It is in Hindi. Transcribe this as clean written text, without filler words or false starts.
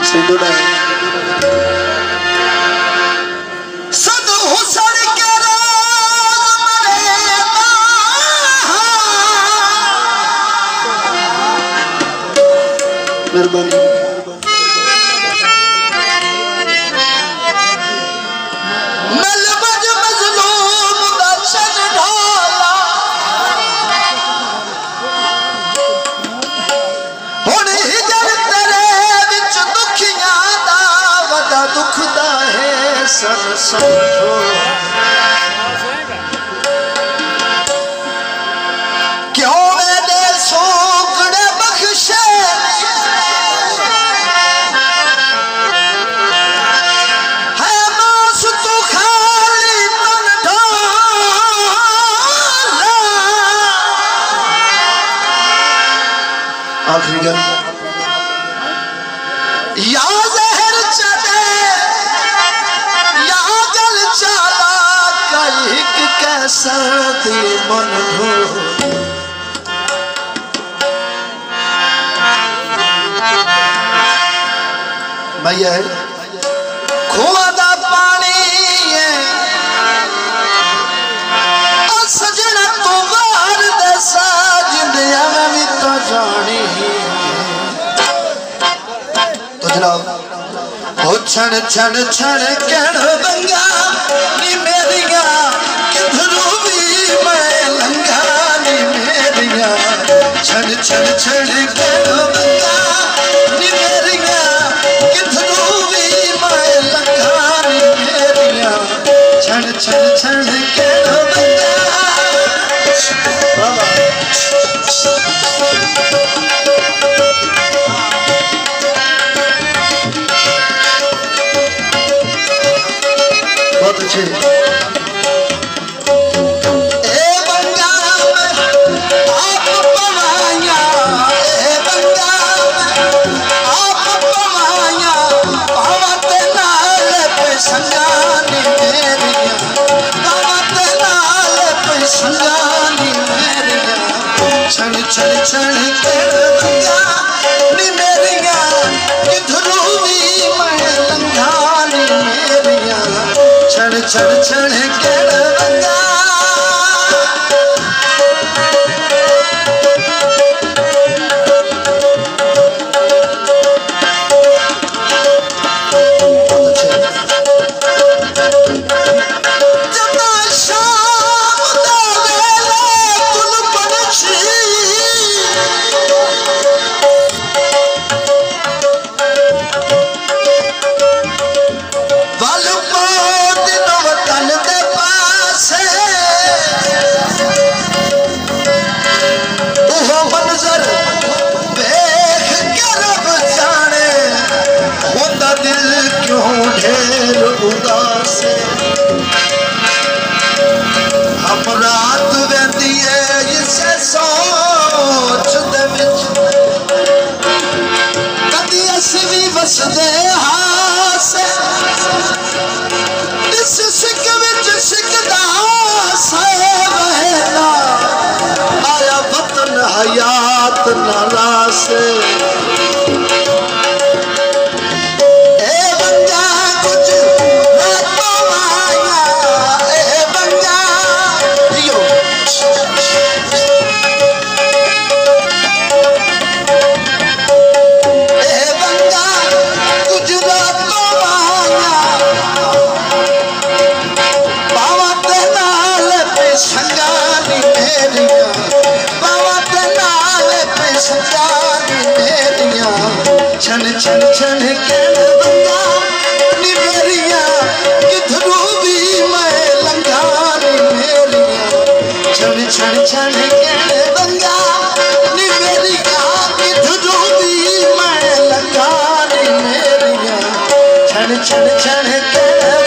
सिंधुड़ा मेहरबानी समझो क्यों मेरे सोगड़े बख्शे है मास तू खाली तन ढाला। आखिरी गल या जहर चले कैसा दे मन हो भैया खुआ दा पानी सजना तो वार दसा जिंदिया में भी तो जानी। तो जनाब ओ छन छन छन कहण बंगा नी मेरिया छन छन छन कहण बंगा नी मेरिया किधरू भी मैं लंघा नी मेरिया छन छन छन कहण बंगा। बहुत अच्छे छन छन छन कहण बंगा नी मेरिया किधरू भी मैं लंघा नी मेरिया छन छन छन कहण बंगा। हम रात वेंदी है इसे सोच दे विच कदी असी भी वसदे हासे इस सिक विच सिकदा से वहना आया वतन हयात नाला से। छन छन छन कहण बंगा नी मेरिया किधरू भी मैं लंघा नी मेरिया छन छन छन कहण बंगा नी मेरिया किधरू भी मैं लंघा नी मेरिया छन छन छन कहण